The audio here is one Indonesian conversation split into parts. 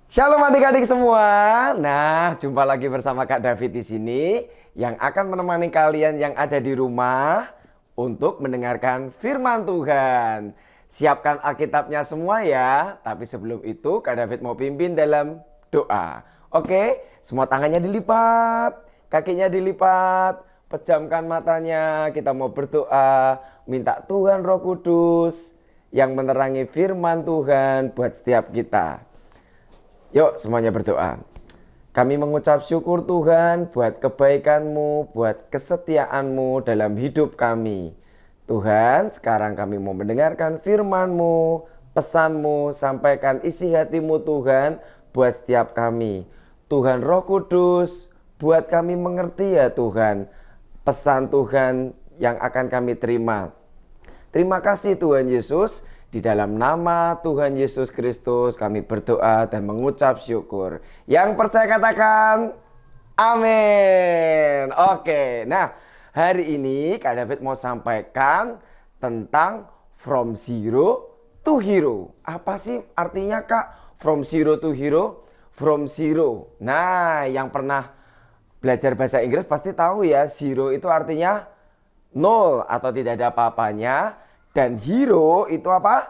Shalom adik-adik semua. Nah, jumpa lagi bersama Kak David di sini yang akan menemani kalian yang ada di rumah untuk mendengarkan firman Tuhan. Siapkan Alkitabnya semua ya. Tapi sebelum itu Kak David mau pimpin dalam doa. Oke, semua tangannya dilipat, kakinya dilipat, pejamkan matanya. Kita mau berdoa, minta Tuhan Roh Kudus yang menerangi firman Tuhan buat setiap kita. Yuk semuanya berdoa. Kami mengucap syukur Tuhan buat kebaikan-Mu, buat kesetiaan-Mu dalam hidup kami. Tuhan, sekarang kami mau mendengarkan firman-Mu, pesan-Mu, sampaikan isi hati-Mu Tuhan buat setiap kami. Tuhan Roh Kudus, buat kami mengerti ya Tuhan, pesan Tuhan yang akan kami terima. Terima kasih Tuhan Yesus. Di dalam nama Tuhan Yesus Kristus kami berdoa dan mengucap syukur. Yang percaya katakan amin. Oke, nah hari ini Kak David mau sampaikan tentang from zero to hero. Apa sih artinya Kak? From zero to hero? From zero. Nah, yang pernah belajar bahasa Inggris pasti tahu ya, zero itu artinya nol atau tidak ada apa-apanya. Dan hero itu apa?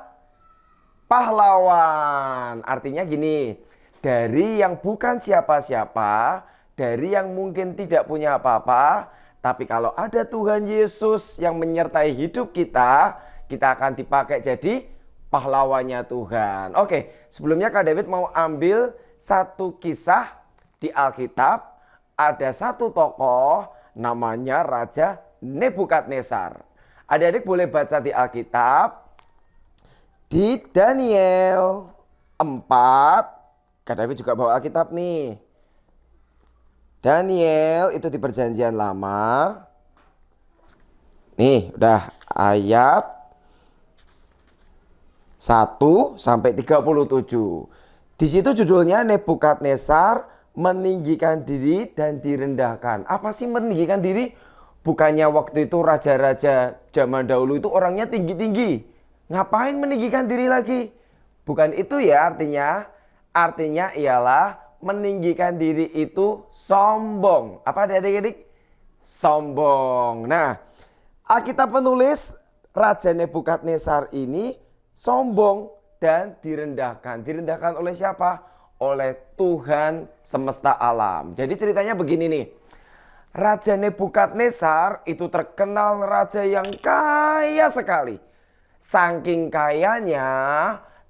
Pahlawan. Artinya gini, dari yang bukan siapa-siapa, dari yang mungkin tidak punya apa-apa, tapi kalau ada Tuhan Yesus yang menyertai hidup kita, kita akan dipakai jadi pahlawannya Tuhan. Oke, sebelumnya Kak David mau ambil satu kisah di Alkitab. Ada satu tokoh namanya Raja Nebukadnezar. Adik-adik boleh baca di Alkitab. Di Daniel 4. Kak David juga bawa Alkitab nih. Daniel itu di perjanjian lama. Nih udah ayat 1 sampai 37. Di situ judulnya Nebukadnezar meninggikan diri dan direndahkan. Apa sih meninggikan diri? Bukannya waktu itu raja-raja zaman dahulu itu orangnya tinggi-tinggi. Ngapain meninggikan diri lagi? Bukan itu ya artinya. Artinya ialah meninggikan diri itu sombong. Apa adik-adik? Sombong. Nah, Alkitab penulis Raja Nebukadnezar ini sombong dan direndahkan. Direndahkan oleh siapa? Oleh Tuhan semesta alam. Jadi ceritanya begini nih. Raja Nebukadnezar itu terkenal raja yang kaya sekali. Saking kayanya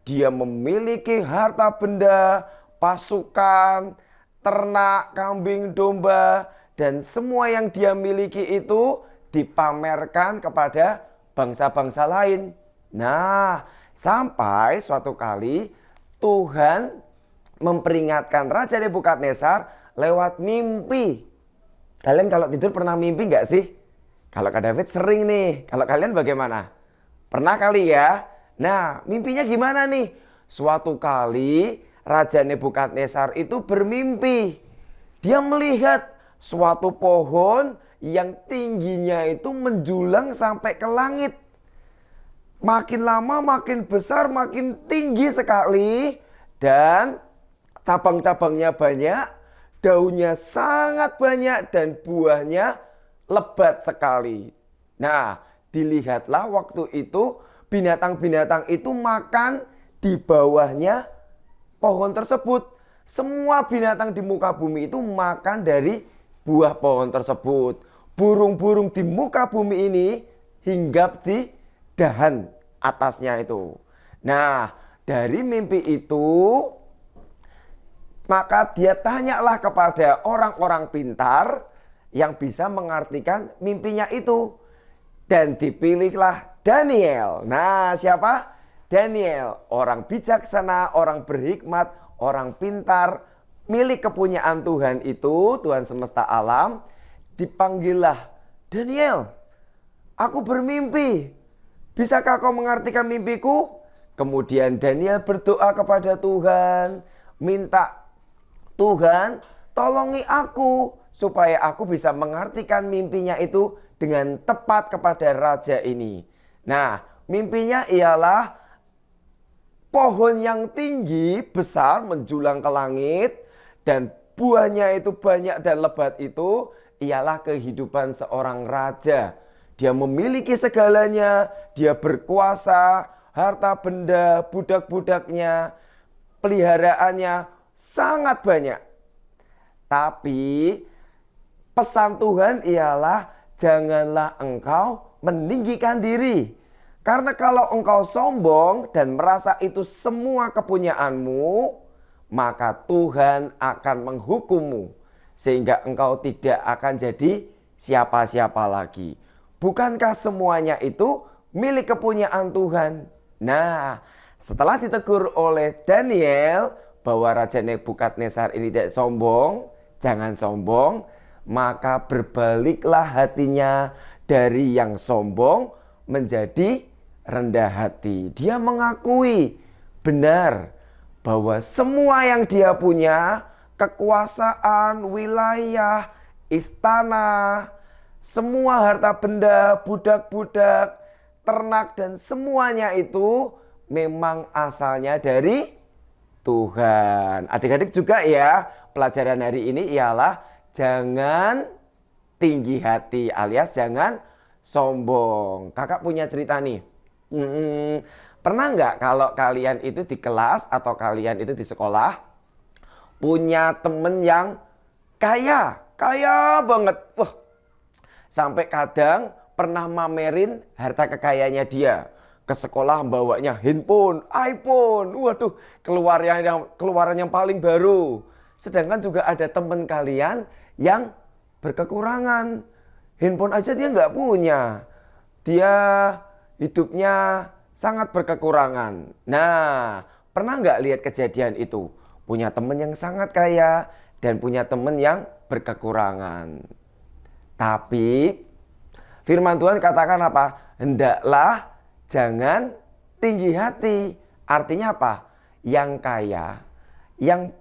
dia memiliki harta benda, pasukan, ternak, kambing, domba, dan semua yang dia miliki itu dipamerkan kepada bangsa-bangsa lain. Nah, sampai suatu kali Tuhan memperingatkan Raja Nebukadnezar lewat mimpi. Kalian kalau tidur pernah mimpi nggak sih? Kalau Kak David sering nih. Kalau kalian bagaimana? Pernah kali ya? Nah, mimpinya gimana nih? Suatu kali Raja Nebukadnezar itu bermimpi. Dia melihat suatu pohon yang tingginya itu menjulang sampai ke langit. Makin lama makin besar, makin tinggi sekali. Dan cabang-cabangnya banyak. Daunnya sangat banyak dan buahnya lebat sekali. Nah, dilihatlah waktu itu binatang-binatang itu makan di bawahnya pohon tersebut. Semua binatang di muka bumi itu makan dari buah pohon tersebut. Burung-burung di muka bumi ini hinggap di dahan atasnya itu. Nah, dari mimpi itu maka dia tanyalah kepada orang-orang pintar yang bisa mengartikan mimpinya itu. Dan dipilihlah Daniel. Nah, siapa? Daniel. Orang bijaksana, orang berhikmat, orang pintar, milik kepunyaan Tuhan itu, Tuhan semesta alam. Dipanggillah, Daniel, aku bermimpi. Bisakah kau mengartikan mimpiku? Kemudian Daniel berdoa kepada Tuhan, minta Tuhan tolongi aku supaya aku bisa mengartikan mimpinya itu dengan tepat kepada raja ini. Nah, mimpinya ialah pohon yang tinggi, besar, menjulang ke langit, dan buahnya itu banyak dan lebat itu ialah kehidupan seorang raja. Dia memiliki segalanya, dia berkuasa, harta benda, budak-budaknya, peliharaannya sangat banyak. Tapi pesan Tuhan ialah janganlah engkau meninggikan diri. Karena kalau engkau sombong dan merasa itu semua kepunyaanmu, maka Tuhan akan menghukummu. Sehingga engkau tidak akan jadi siapa-siapa lagi. Bukankah semuanya itu milik kepunyaan Tuhan? Nah, setelah ditegur oleh Daniel bahwa Raja Nebukadnezar ini tidak sombong, jangan sombong, maka berbaliklah hatinya dari yang sombong menjadi rendah hati. Dia mengakui benar bahwa semua yang dia punya, kekuasaan, wilayah, istana, semua harta benda, budak-budak, ternak dan semuanya itu memang asalnya dari Tuhan. Adik-adik juga ya, pelajaran hari ini ialah jangan tinggi hati alias jangan sombong. Kakak punya cerita nih. Pernah nggak kalau kalian itu di kelas atau kalian itu di sekolah punya temen yang kaya banget. Wah, sampai kadang pernah mamerin harta kekayaannya dia. Ke sekolah bawanya handphone, iPhone. Waduh, keluaran yang paling baru. Sedangkan juga ada teman kalian yang berkekurangan. Handphone aja dia nggak punya. Dia hidupnya sangat berkekurangan. Nah, pernah nggak lihat kejadian itu? Punya teman yang sangat kaya dan punya teman yang berkekurangan. Tapi firman Tuhan katakan apa? Hendaklah jangan tinggi hati. Artinya apa? Yang kaya, yang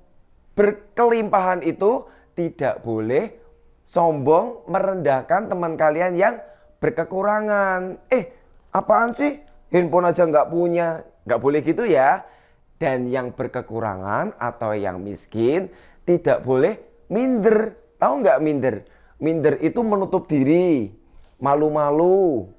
berkelimpahan itu tidak boleh sombong merendahkan teman kalian yang berkekurangan. Apaan sih? Handphone aja nggak punya. Nggak boleh gitu ya. Dan yang berkekurangan atau yang miskin tidak boleh minder. Tahu nggak minder? Minder itu menutup diri, malu-malu,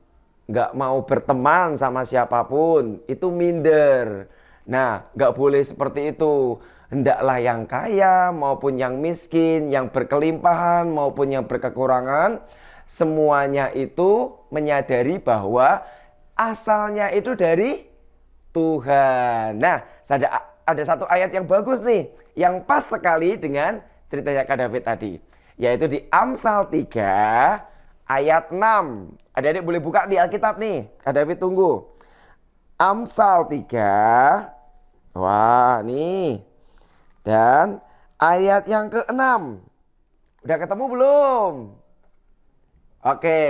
nggak mau berteman sama siapapun. Itu minder. Nah, nggak boleh seperti itu. Hendaklah yang kaya maupun yang miskin, yang berkelimpahan maupun yang berkekurangan, semuanya itu menyadari bahwa asalnya itu dari Tuhan. Nah, ada satu ayat yang bagus nih, yang pas sekali dengan ceritanya Kak David tadi, yaitu di Amsal 3 ayat 6. Adik-adik boleh buka di Alkitab nih, Kak David tunggu. Amsal 3. Wah, nih. Dan ayat yang ke-6. Udah ketemu belum? Oke,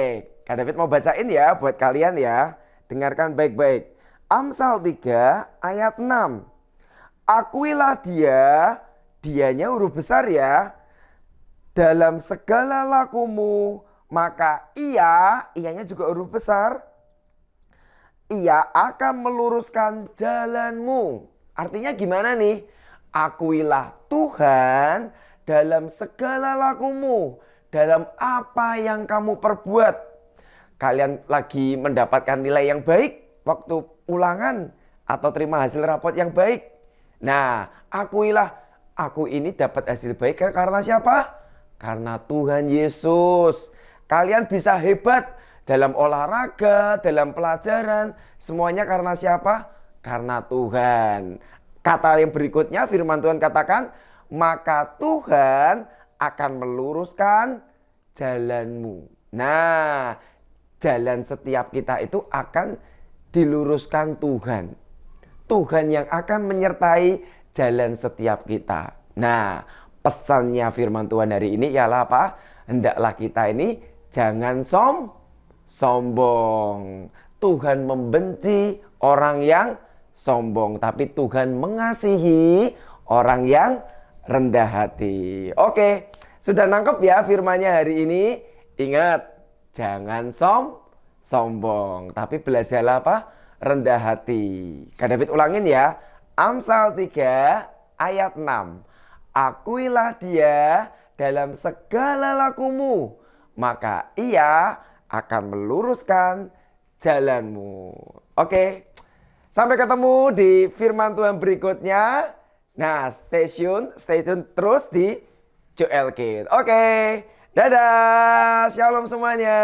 Kak David mau bacain ya buat kalian ya. Dengarkan baik-baik. Amsal 3 ayat 6. Akuilah dia, dianya huruf besar ya. Dalam segala lakumu, maka ianya juga huruf besar. Ia akan meluruskan jalanmu. Artinya gimana nih? Akuilah Tuhan dalam segala lakumu, dalam apa yang kamu perbuat. Kalian lagi mendapatkan nilai yang baik waktu ulangan atau terima hasil rapot yang baik. Nah, akuilah, aku ini dapat hasil baik karena siapa? Karena Tuhan Yesus. Kalian bisa hebat dalam olahraga, dalam pelajaran, semuanya karena siapa? Karena Tuhan. Kata yang berikutnya firman Tuhan katakan, maka Tuhan akan meluruskan jalanmu. Nah, jalan setiap kita itu akan diluruskan Tuhan. Tuhan yang akan menyertai jalan setiap kita. Nah, pesannya firman Tuhan hari ini ialah apa? Hendaklah kita ini jangan sombong. Tuhan membenci orang yang sombong, tapi Tuhan mengasihi orang yang rendah hati. Oke, sudah nangkep ya firmannya hari ini? Ingat, jangan sombong, tapi belajarlah apa? Rendah hati. Kak David ulangin ya. Amsal 3 ayat 6. Akuilah dia dalam segala lakumu, maka ia akan meluruskan jalanmu. Oke, sampai ketemu di firman Tuhan berikutnya. Nah, stay tune terus di Joel Kid. Oke, dadah, shalom semuanya.